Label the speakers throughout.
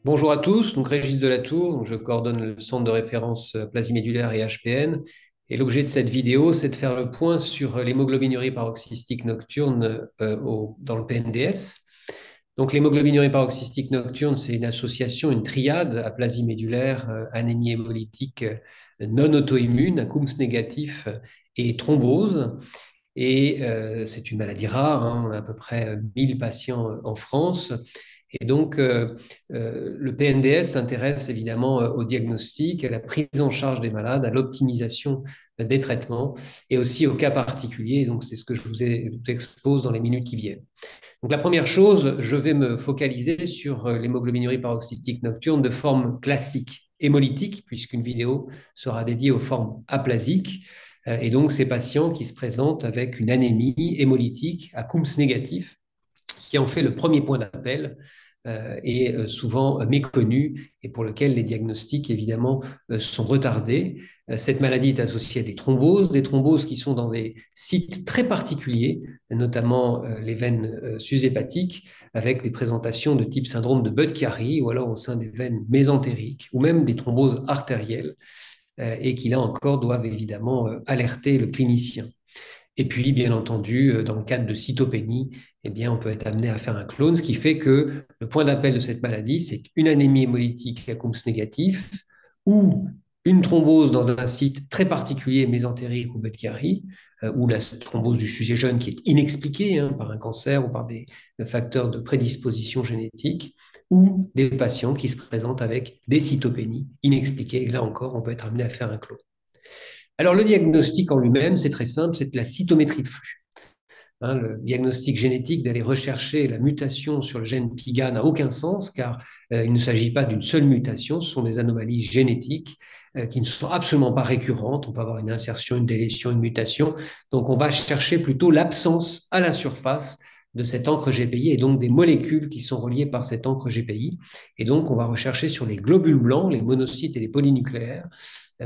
Speaker 1: Bonjour à tous, donc Régis Delatour, donc je coordonne le centre de référence aplasie médulaire et HPN. Et l'objet de cette vidéo, c'est de faire le point sur l'hémoglobinurie paroxystique nocturne dans le PNDS. Donc l'hémoglobinurie paroxystique nocturne, c'est une association, une triade, aplasie médulaire, anémie hémolytique non auto-immune, un Coombs négatif et thrombose. Et c'est une maladie rare, hein, on a à peu près 1000 patients en France. Et donc, le PNDS s'intéresse évidemment au diagnostic, à la prise en charge des malades, à l'optimisation des traitements et aussi aux cas particuliers. Donc, c'est ce que je vous expose dans les minutes qui viennent. Donc, la première chose, je vais me focaliser sur l'hémoglobinurie paroxystique nocturne de forme classique, hémolytique, puisqu'une vidéo sera dédiée aux formes aplasiques. Et donc, ces patients qui se présentent avec une anémie hémolytique à Coombs négatif, qui en fait le premier point d'appel est souvent méconnu et pour lequel les diagnostics, évidemment, sont retardés. Cette maladie est associée à des thromboses qui sont dans des sites très particuliers, notamment les veines sus-hépatiques, avec des présentations de type syndrome de Budd-Chiari ou alors au sein des veines mésentériques ou même des thromboses artérielles et qui, là encore, doivent évidemment alerter le clinicien. Et puis, bien entendu, dans le cadre de cytopénie, eh bien, on peut être amené à faire un clone, ce qui fait que le point d'appel de cette maladie, c'est une anémie hémolytique à Coombs négatif ou une thrombose dans un site très particulier, mésentérique ou Budd-Chiari, ou la thrombose du sujet jeune qui est inexpliquée hein, par un cancer ou par des facteurs de prédisposition génétique, ou des patients qui se présentent avec des cytopénies inexpliquées. Et là encore, on peut être amené à faire un clone. Alors, le diagnostic en lui-même, c'est très simple, c'est de la cytométrie de flux. Hein, le diagnostic génétique d'aller rechercher la mutation sur le gène PIGA n'a aucun sens car il ne s'agit pas d'une seule mutation, ce sont des anomalies génétiques qui ne sont absolument pas récurrentes. On peut avoir une insertion, une délétion, une mutation. Donc on va chercher plutôt l'absence à la surface de cette encre GPI et donc des molécules qui sont reliées par cette encre GPI. Et donc on va rechercher sur les globules blancs, les monocytes et les polynucléaires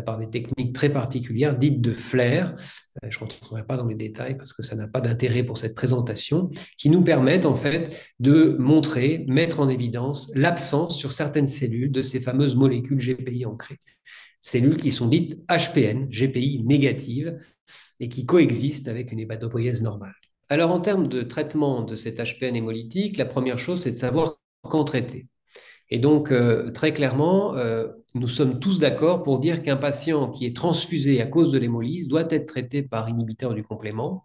Speaker 1: par des techniques très particulières dites de flair. Je ne rentrerai pas dans les détails parce que ça n'a pas d'intérêt pour cette présentation, qui nous permettent en fait de montrer, mettre en évidence l'absence sur certaines cellules de ces fameuses molécules GPI ancrées. Cellules qui sont dites HPN, GPI négatives, et qui coexistent avec une hépatopoïèse normale. Alors en termes de traitement de cette HPN hémolytique, la première chose, c'est de savoir quand traiter. Et donc, très clairement, nous sommes tous d'accord pour dire qu'un patient qui est transfusé à cause de l'hémolyse doit être traité par inhibiteur du complément.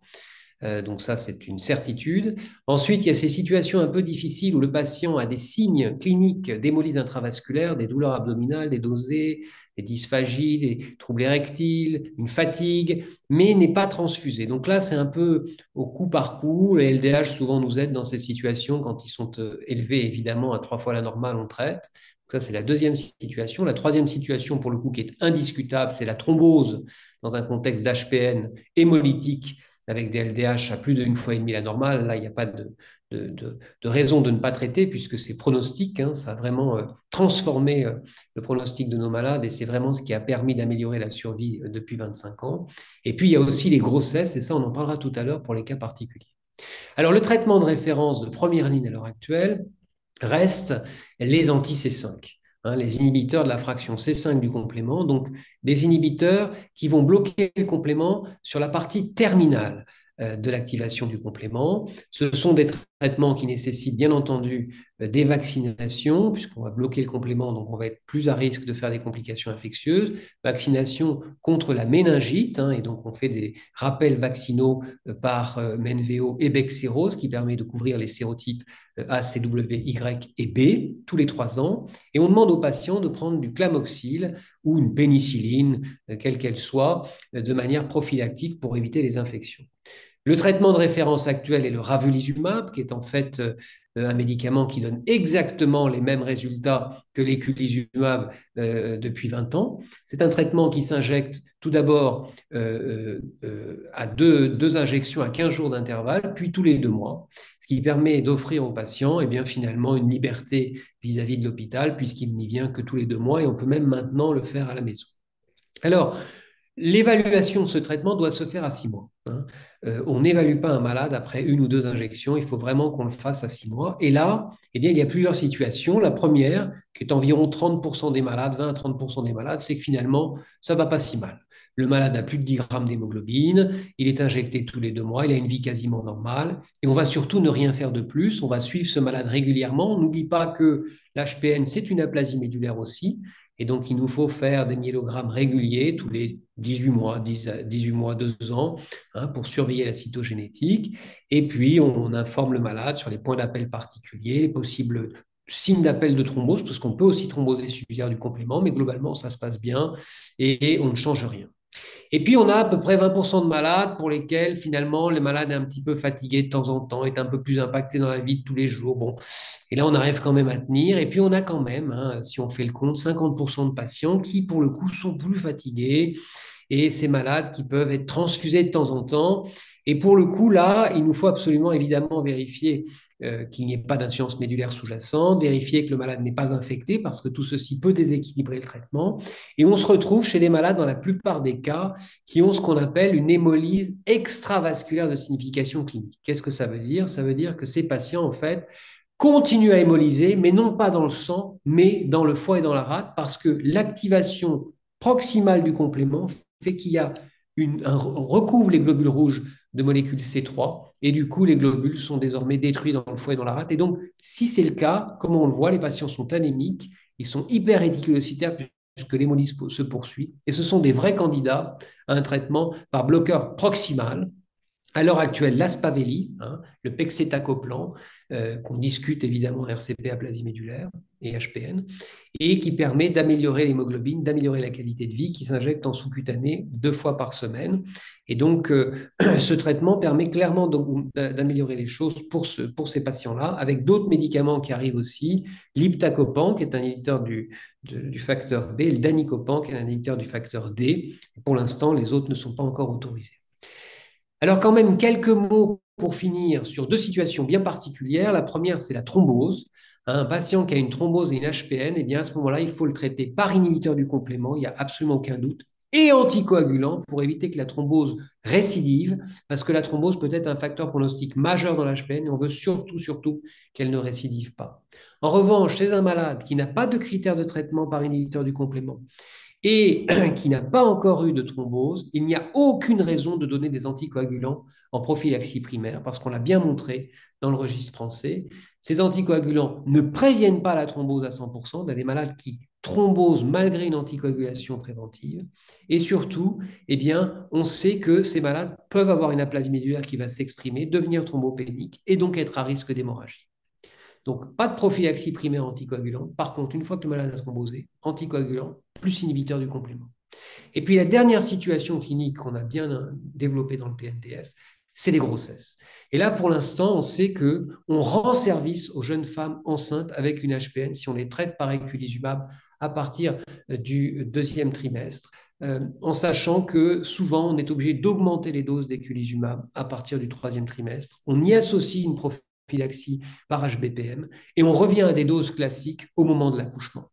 Speaker 1: Donc ça, c'est une certitude. Ensuite, il y a ces situations un peu difficiles où le patient a des signes cliniques d'hémolyse intravasculaire, des douleurs abdominales, des nausées, des dysphagies, des troubles érectiles, une fatigue, mais n'est pas transfusé. Donc là, c'est un peu au coup par coup. Les LDH souvent nous aident dans ces situations quand ils sont élevés, évidemment, à 3 fois la normale, on traite. Donc ça, c'est la deuxième situation. La troisième situation, pour le coup, qui est indiscutable, c'est la thrombose dans un contexte d'HPN hémolytique avec des LDH à plus d'une fois et demie la normale. Là, il n'y a pas de raison de ne pas traiter puisque c'est pronostic. Hein, ça a vraiment transformé le pronostic de nos malades et c'est vraiment ce qui a permis d'améliorer la survie depuis 25 ans. Et puis, il y a aussi les grossesses et ça, on en parlera tout à l'heure pour les cas particuliers. Alors, le traitement de référence de première ligne à l'heure actuelle reste les anti-C5, hein, les inhibiteurs de la fraction C5 du complément, donc des inhibiteurs qui vont bloquer le complément sur la partie terminale de l'activation du complément. Ce sont des traitements qui nécessitent bien entendu des vaccinations, puisqu'on va bloquer le complément, donc on va être plus à risque de faire des complications infectieuses. Vaccination contre la méningite, hein, et donc on fait des rappels vaccinaux par Menveo et Bexsero, ce qui permet de couvrir les sérotypes A, C, W, Y et B tous les 3 ans. Et on demande aux patients de prendre du clamoxyle ou une pénicilline, quelle qu'elle soit, de manière prophylactique pour éviter les infections. Le traitement de référence actuel est le ravulizumab, qui est en fait un médicament qui donne exactement les mêmes résultats que l'éculizumab depuis 20 ans. C'est un traitement qui s'injecte tout d'abord à deux injections à 15 jours d'intervalle, puis tous les 2 mois, ce qui permet d'offrir aux patients eh bien, finalement une liberté vis-à-vis de l'hôpital, puisqu'il n'y vient que tous les 2 mois et on peut même maintenant le faire à la maison. Alors, l'évaluation de ce traitement doit se faire à 6 mois. hein. On n'évalue pas un malade après 1 ou 2 injections, il faut vraiment qu'on le fasse à 6 mois. Et là, eh bien, il y a plusieurs situations. La première, qui est environ 30% des malades, 20 à 30% des malades, c'est que finalement, ça ne va pas si mal. Le malade a plus de 10 grammes d'hémoglobine, il est injecté tous les 2 mois, il a une vie quasiment normale. Et on va surtout ne rien faire de plus, on va suivre ce malade régulièrement. On n'oublie pas que l'HPN, c'est une aplasie médulaire aussi. Et donc, il nous faut faire des myélogrammes réguliers tous les 18 mois, 18 mois, 2 ans, hein, pour surveiller la cytogénétique. Et puis, on informe le malade sur les points d'appel particuliers, les possibles signes d'appel de thrombose, parce qu'on peut aussi thromboser subsidiaire du complément, mais globalement, ça se passe bien et on ne change rien. Et puis, on a à peu près 20% de malades pour lesquels, finalement, le malade est un petit peu fatigué de temps en temps, est un peu plus impacté dans la vie de tous les jours. Bon, et là, on arrive quand même à tenir. Et puis, on a quand même, hein, si on fait le compte, 50% de patients qui, pour le coup, sont plus fatigués et ces malades qui peuvent être transfusés de temps en temps. Et pour le coup, là, il nous faut absolument, évidemment, vérifier qu'il n'y ait pas d'insuffisance médulaire sous-jacente, vérifier que le malade n'est pas infecté parce que tout ceci peut déséquilibrer le traitement. Et on se retrouve chez des malades, dans la plupart des cas, qui ont ce qu'on appelle une hémolyse extravasculaire de signification clinique. Qu'est-ce que ça veut dire? Ça veut dire que ces patients, en fait, continuent à hémolyser, mais non pas dans le sang, mais dans le foie et dans la rate, parce que l'activation proximale du complément fait qu'il y a on recouvre les globules rouges de molécules C3, et du coup, les globules sont désormais détruits dans le foie et dans la rate. Et donc, si c'est le cas, comme on le voit, les patients sont anémiques, ils sont hyper réticulocytaires puisque l'hémolyse se poursuit, et ce sont des vrais candidats à un traitement par bloqueur proximal. À l'heure actuelle, l'Aspaveli, hein, le pegcetacoplan, qu'on discute évidemment en RCP aplasie médulaire et HPN, et qui permet d'améliorer l'hémoglobine, d'améliorer la qualité de vie, qui s'injecte en sous-cutané 2 fois par semaine. Et donc, ce traitement permet clairement d'améliorer les choses pour ces patients-là, avec d'autres médicaments qui arrivent aussi, l'iptacopan, qui est un inhibiteur du facteur B, et le danicopan, qui est un inhibiteur du facteur D. Pour l'instant, les autres ne sont pas encore autorisés. Alors quand même, quelques mots pour finir sur 2 situations bien particulières. La première, c'est la thrombose. Un patient qui a une thrombose et une HPN, eh bien à ce moment-là, il faut le traiter par inhibiteur du complément, il n'y a absolument aucun doute, et anticoagulant pour éviter que la thrombose récidive, parce que la thrombose peut être un facteur pronostic majeur dans l'HPN et on veut surtout qu'elle ne récidive pas. En revanche, chez un malade qui n'a pas de critères de traitement par inhibiteur du complément, et qui n'a pas encore eu de thrombose, il n'y a aucune raison de donner des anticoagulants en prophylaxie primaire, parce qu'on l'a bien montré dans le registre français. Ces anticoagulants ne préviennent pas la thrombose à 100%. On a des malades qui thrombosent malgré une anticoagulation préventive. Et surtout, eh bien, on sait que ces malades peuvent avoir une aplasie médulaire qui va s'exprimer, devenir thrombopénique et donc être à risque d'hémorragie. Donc, pas de prophylaxie primaire anticoagulant. Par contre, une fois que le malade a thrombosé, anticoagulant plus inhibiteur du complément. Et puis, la dernière situation clinique qu'on a bien développée dans le PNDS, c'est les grossesses. Et là, pour l'instant, on sait qu'on rend service aux jeunes femmes enceintes avec une HPN si on les traite par eculizumab à partir du 2e trimestre, en sachant que souvent, on est obligé d'augmenter les doses d'éculizumab à partir du 3e trimestre. On y associe une prophylaxie par HBPM et on revient à des doses classiques au moment de l'accouchement.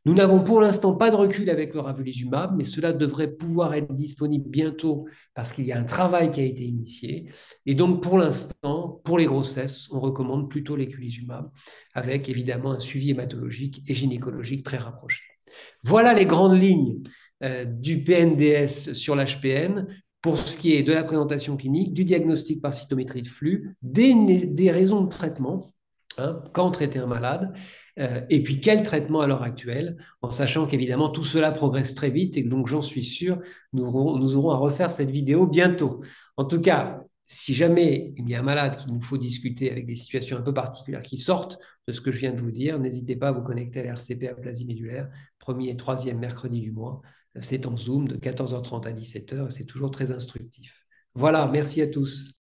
Speaker 1: Nous n'avons pour l'instant pas de recul avec le ravulizumab, mais cela devrait pouvoir être disponible bientôt parce qu'il y a un travail qui a été initié. Et donc, pour l'instant, pour les grossesses, on recommande plutôt l'éculizumab avec évidemment un suivi hématologique et gynécologique très rapproché. Voilà les grandes lignes du PNDS sur l'HPN pour ce qui est de la présentation clinique, du diagnostic par cytométrie de flux, des raisons de traitement, hein, quand traiter un malade, et puis quel traitement à l'heure actuelle, en sachant qu'évidemment tout cela progresse très vite et donc j'en suis sûr, nous aurons à refaire cette vidéo bientôt. En tout cas, si jamais il y a un malade qu'il nous faut discuter avec des situations un peu particulières qui sortent de ce que je viens de vous dire, n'hésitez pas à vous connecter à l'RCP aplasie médulaire, 1er et 3e mercredi du mois. C'est en Zoom de 14h30 à 17h et c'est toujours très instructif. Voilà, merci à tous.